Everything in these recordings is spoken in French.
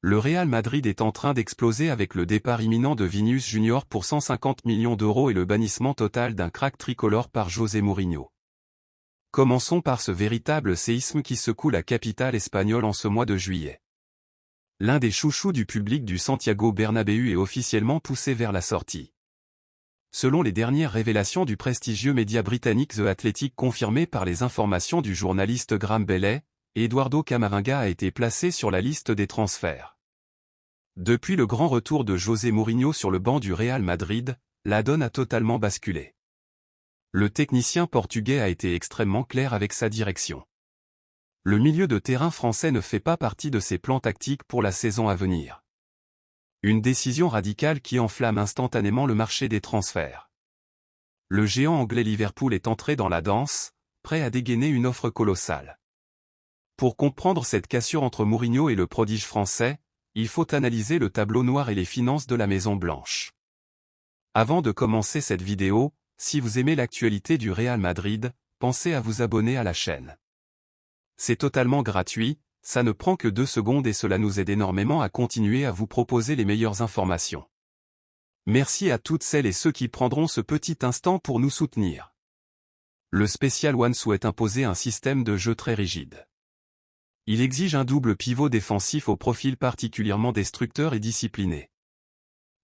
Le Real Madrid est en train d'exploser avec le départ imminent de Vinícius Junior pour 150 millions d'euros et le bannissement total d'un crack tricolore par José Mourinho. Commençons par ce véritable séisme qui secoue la capitale espagnole en ce mois de juillet. L'un des chouchous du public du Santiago Bernabéu est officiellement poussé vers la sortie. Selon les dernières révélations du prestigieux média britannique The Athletic confirmées par les informations du journaliste Graham Belley, Eduardo Camavinga a été placé sur la liste des transferts. Depuis le grand retour de José Mourinho sur le banc du Real Madrid, la donne a totalement basculé. Le technicien portugais a été extrêmement clair avec sa direction. Le milieu de terrain français ne fait pas partie de ses plans tactiques pour la saison à venir. Une décision radicale qui enflamme instantanément le marché des transferts. Le géant anglais Liverpool est entré dans la danse, prêt à dégainer une offre colossale. Pour comprendre cette cassure entre Mourinho et le prodige français, il faut analyser le tableau noir et les finances de la Maison Blanche. Avant de commencer cette vidéo, si vous aimez l'actualité du Real Madrid, pensez à vous abonner à la chaîne. C'est totalement gratuit, ça ne prend que 2 secondes et cela nous aide énormément à continuer à vous proposer les meilleures informations. Merci à toutes celles et ceux qui prendront ce petit instant pour nous soutenir. Le Special One souhaite imposer un système de jeu très rigide. Il exige un double pivot défensif au profil particulièrement destructeur et discipliné.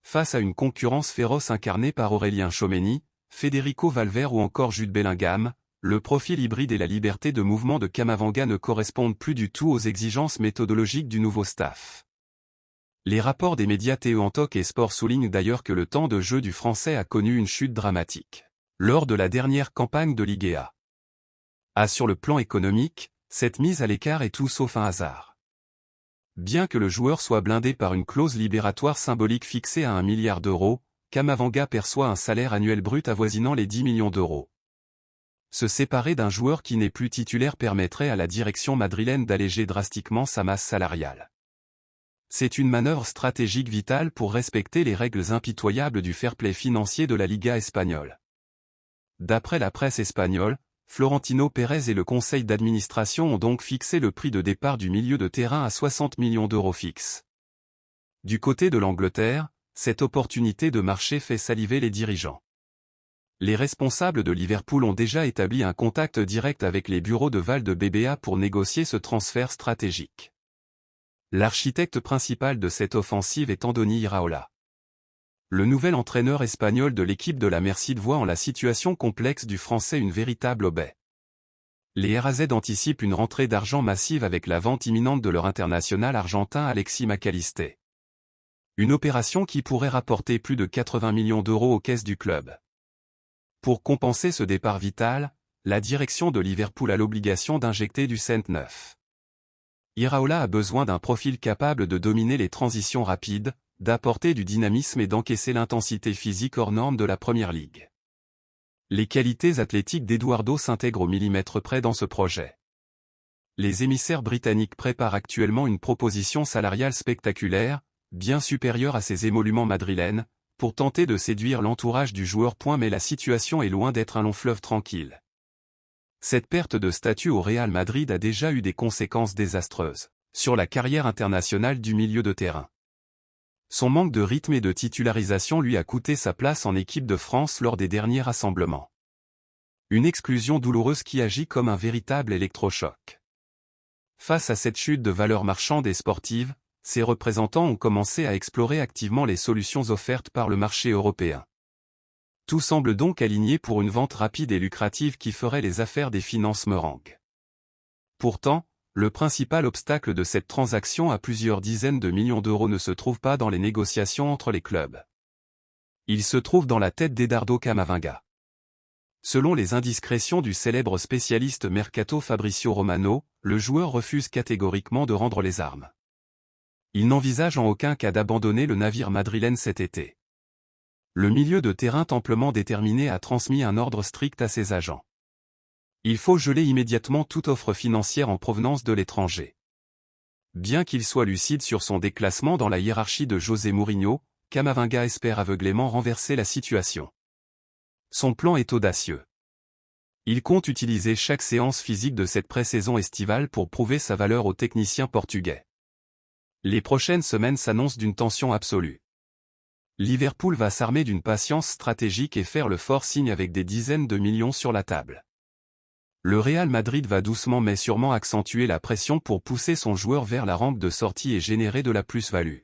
Face à une concurrence féroce incarnée par Aurélien Tchouaméni, Federico Valverde ou encore Jude Bellingham, le profil hybride et la liberté de mouvement de Camavinga ne correspondent plus du tout aux exigences méthodologiques du nouveau staff. Les rapports des médias TE Antoc et Sport soulignent d'ailleurs que le temps de jeu du Français a connu une chute dramatique lors de la dernière campagne de Ligue 1. Sur le plan économique, cette mise à l'écart est tout sauf un hasard. Bien que le joueur soit blindé par une clause libératoire symbolique fixée à 1 milliard d'euros, Camavinga perçoit un salaire annuel brut avoisinant les 10 millions d'euros. Se séparer d'un joueur qui n'est plus titulaire permettrait à la direction madrilène d'alléger drastiquement sa masse salariale. C'est une manœuvre stratégique vitale pour respecter les règles impitoyables du fair-play financier de la Liga espagnole. D'après la presse espagnole, Florentino Pérez et le conseil d'administration ont donc fixé le prix de départ du milieu de terrain à 60 millions d'euros fixes. Du côté de l'Angleterre, cette opportunité de marché fait saliver les dirigeants. Les responsables de Liverpool ont déjà établi un contact direct avec les bureaux de Valdebebas pour négocier ce transfert stratégique. L'architecte principal de cette offensive est Andoni Iraola. Le nouvel entraîneur espagnol de l'équipe de la Merced voit en la situation complexe du Français une véritable aubaine. Les RAZ anticipent une rentrée d'argent massive avec la vente imminente de leur international argentin Alexis McAllister. Une opération qui pourrait rapporter plus de 80 millions d'euros aux caisses du club. Pour compenser ce départ vital, la direction de Liverpool a l'obligation d'injecter du sang neuf. Iraola a besoin d'un profil capable de dominer les transitions rapides, d'apporter du dynamisme et d'encaisser l'intensité physique hors norme de la Première Ligue. Les qualités athlétiques d'Eduardo s'intègrent au millimètre près dans ce projet. Les émissaires britanniques préparent actuellement une proposition salariale spectaculaire, bien supérieure à ses émoluments madrilènes, pour tenter de séduire l'entourage du joueur. Mais la situation est loin d'être un long fleuve tranquille. Cette perte de statut au Real Madrid a déjà eu des conséquences désastreuses sur la carrière internationale du milieu de terrain. Son manque de rythme et de titularisation lui a coûté sa place en équipe de France lors des derniers rassemblements. Une exclusion douloureuse qui agit comme un véritable électrochoc. Face à cette chute de valeur marchande et sportive, ses représentants ont commencé à explorer activement les solutions offertes par le marché européen. Tout semble donc aligné pour une vente rapide et lucrative qui ferait les affaires des finances meringues. Pourtant, le principal obstacle de cette transaction à plusieurs dizaines de millions d'euros ne se trouve pas dans les négociations entre les clubs. Il se trouve dans la tête d'Eduardo Camavinga. Selon les indiscrétions du célèbre spécialiste mercato Fabrizio Romano, le joueur refuse catégoriquement de rendre les armes. Il n'envisage en aucun cas d'abandonner le navire madrilène cet été. Le milieu de terrain amplement déterminé a transmis un ordre strict à ses agents. Il faut geler immédiatement toute offre financière en provenance de l'étranger. Bien qu'il soit lucide sur son déclassement dans la hiérarchie de José Mourinho, Camavinga espère aveuglément renverser la situation. Son plan est audacieux. Il compte utiliser chaque séance physique de cette pré-saison estivale pour prouver sa valeur aux techniciens portugais. Les prochaines semaines s'annoncent d'une tension absolue. Liverpool va s'armer d'une patience stratégique et faire le fort signe avec des dizaines de millions sur la table. Le Real Madrid va doucement mais sûrement accentuer la pression pour pousser son joueur vers la rampe de sortie et générer de la plus-value.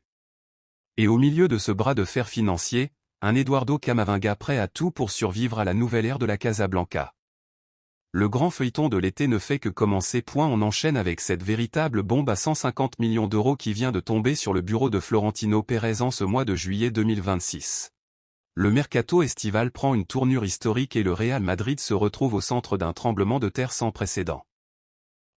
Et au milieu de ce bras de fer financier, un Eduardo Camavinga prêt à tout pour survivre à la nouvelle ère de la Casablanca. Le grand feuilleton de l'été ne fait que commencer. On enchaîne avec cette véritable bombe à 150 millions d'euros qui vient de tomber sur le bureau de Florentino Pérez en ce mois de juillet 2026. Le mercato estival prend une tournure historique et le Real Madrid se retrouve au centre d'un tremblement de terre sans précédent.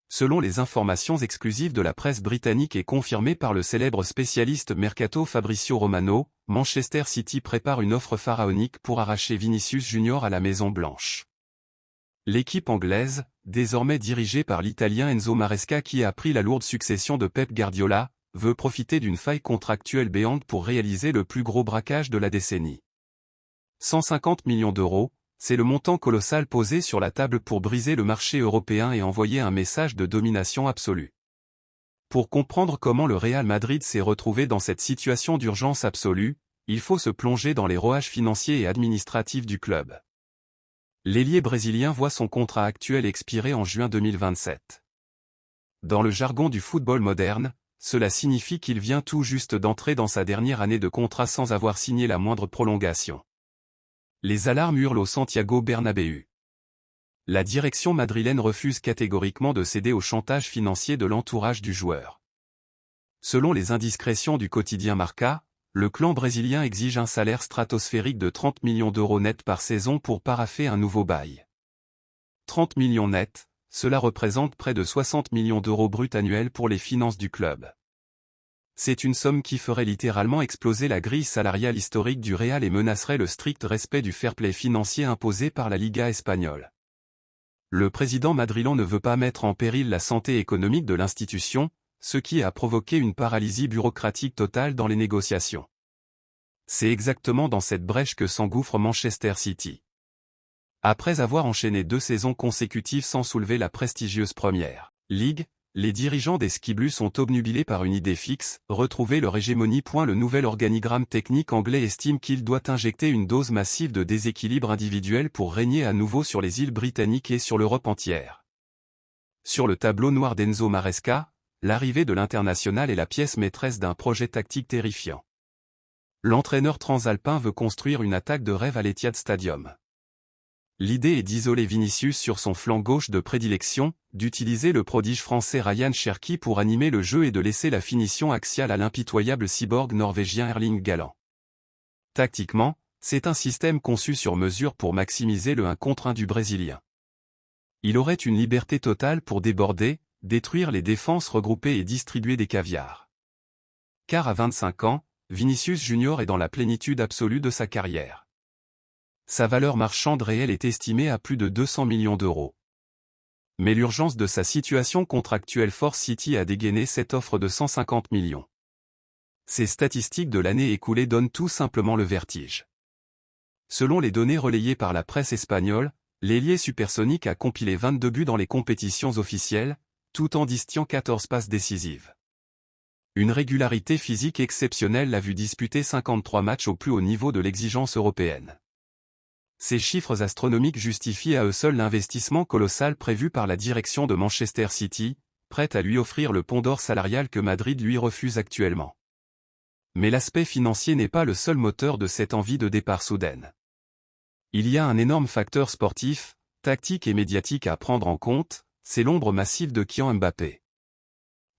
Selon les informations exclusives de la presse britannique et confirmées par le célèbre spécialiste mercato Fabrizio Romano, Manchester City prépare une offre pharaonique pour arracher Vinicius Junior à la Maison Blanche. L'équipe anglaise, désormais dirigée par l'Italien Enzo Maresca qui a pris la lourde succession de Pep Guardiola, veut profiter d'une faille contractuelle béante pour réaliser le plus gros braquage de la décennie. 150 millions d'euros, c'est le montant colossal posé sur la table pour briser le marché européen et envoyer un message de domination absolue. Pour comprendre comment le Real Madrid s'est retrouvé dans cette situation d'urgence absolue, il faut se plonger dans les rouages financiers et administratifs du club. L'ailier brésilien voit son contrat actuel expirer en juin 2027. Dans le jargon du football moderne, cela signifie qu'il vient tout juste d'entrer dans sa dernière année de contrat sans avoir signé la moindre prolongation. Les alarmes hurlent au Santiago Bernabéu. La direction madrilène refuse catégoriquement de céder au chantage financier de l'entourage du joueur. Selon les indiscrétions du quotidien Marca, le clan brésilien exige un salaire stratosphérique de 30 millions d'euros net par saison pour paraffer un nouveau bail. 30 millions nets, cela représente près de 60 millions d'euros bruts annuels pour les finances du club. C'est une somme qui ferait littéralement exploser la grille salariale historique du Real et menacerait le strict respect du fair-play financier imposé par la Liga espagnole. Le président madrilène ne veut pas mettre en péril la santé économique de l'institution, ce qui a provoqué une paralysie bureaucratique totale dans les négociations. C'est exactement dans cette brèche que s'engouffre Manchester City. Après avoir enchaîné 2 saisons consécutives sans soulever la prestigieuse Première Ligue, les dirigeants des Skiblus sont obnubilés par une idée fixe, retrouver leur hégémonie. Le nouvel organigramme technique anglais estime qu'il doit injecter une dose massive de déséquilibre individuel pour régner à nouveau sur les îles britanniques et sur l'Europe entière. Sur le tableau noir d'Enzo Maresca, l'arrivée de l'international est la pièce maîtresse d'un projet tactique terrifiant. L'entraîneur transalpin veut construire une attaque de rêve à l'Etihad Stadium. L'idée est d'isoler Vinicius sur son flanc gauche de prédilection, d'utiliser le prodige français Ryan Cherki pour animer le jeu et de laisser la finition axiale à l'impitoyable cyborg norvégien Erling Haaland. Tactiquement, c'est un système conçu sur mesure pour maximiser le 1 contre 1 du Brésilien. Il aurait une liberté totale pour déborder, détruire les défenses regroupées et distribuer des caviars. Car à 25 ans, Vinicius Junior est dans la plénitude absolue de sa carrière. Sa valeur marchande réelle est estimée à plus de 200 millions d'euros. Mais l'urgence de sa situation contractuelle force City à dégainer cette offre de 150 millions. Ces statistiques de l'année écoulée donnent tout simplement le vertige. Selon les données relayées par la presse espagnole, l'ailier supersonique a compilé 22 buts dans les compétitions officielles, tout en distinguant 14 passes décisives. Une régularité physique exceptionnelle l'a vu disputer 53 matchs au plus haut niveau de l'exigence européenne. Ces chiffres astronomiques justifient à eux seuls l'investissement colossal prévu par la direction de Manchester City, prête à lui offrir le pont d'or salarial que Madrid lui refuse actuellement. Mais l'aspect financier n'est pas le seul moteur de cette envie de départ soudaine. Il y a un énorme facteur sportif, tactique et médiatique à prendre en compte, c'est l'ombre massive de Kylian Mbappé.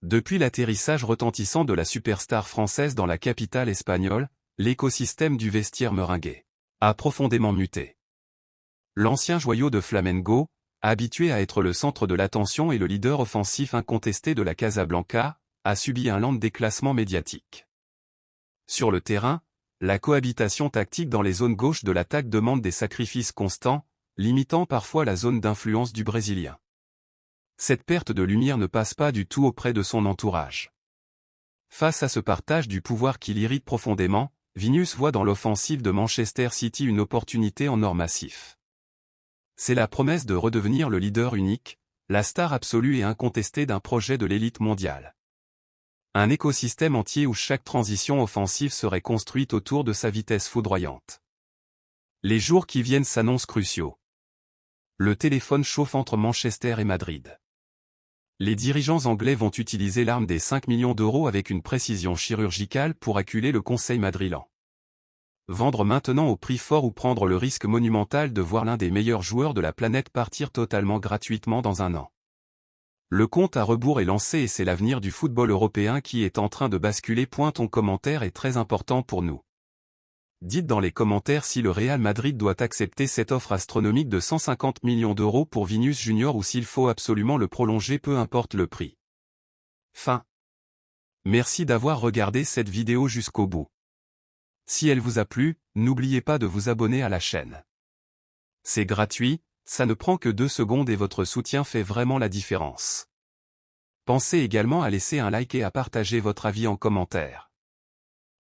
Depuis l'atterrissage retentissant de la superstar française dans la capitale espagnole, l'écosystème du vestiaire merengue a profondément muté. L'ancien joyau de Flamengo, habitué à être le centre de l'attention et le leader offensif incontesté de la Casablanca, a subi un lent déclassement médiatique. Sur le terrain, la cohabitation tactique dans les zones gauches de l'attaque demande des sacrifices constants, limitant parfois la zone d'influence du Brésilien. Cette perte de lumière ne passe pas du tout auprès de son entourage. Face à ce partage du pouvoir qui l'irrite profondément, Vinicius voit dans l'offensive de Manchester City une opportunité en or massif. C'est la promesse de redevenir le leader unique, la star absolue et incontestée d'un projet de l'élite mondiale. Un écosystème entier où chaque transition offensive serait construite autour de sa vitesse foudroyante. Les jours qui viennent s'annoncent cruciaux. Le téléphone chauffe entre Manchester et Madrid. Les dirigeants anglais vont utiliser l'arme des 5 millions d'euros avec une précision chirurgicale pour acculer le conseil madrilène. Vendre maintenant au prix fort ou prendre le risque monumental de voir l'un des meilleurs joueurs de la planète partir totalement gratuitement dans un an. Le compte à rebours est lancé et c'est l'avenir du football européen qui est en train de basculer. Ton commentaire est très important pour nous. Dites dans les commentaires si le Real Madrid doit accepter cette offre astronomique de 150 millions d'euros pour Vinícius Junior ou s'il faut absolument le prolonger, peu importe le prix. Fin. Merci d'avoir regardé cette vidéo jusqu'au bout. Si elle vous a plu, n'oubliez pas de vous abonner à la chaîne. C'est gratuit, ça ne prend que 2 secondes et votre soutien fait vraiment la différence. Pensez également à laisser un like et à partager votre avis en commentaire.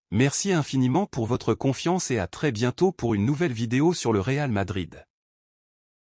Merci infiniment pour votre confiance et à très bientôt pour une nouvelle vidéo sur le Real Madrid.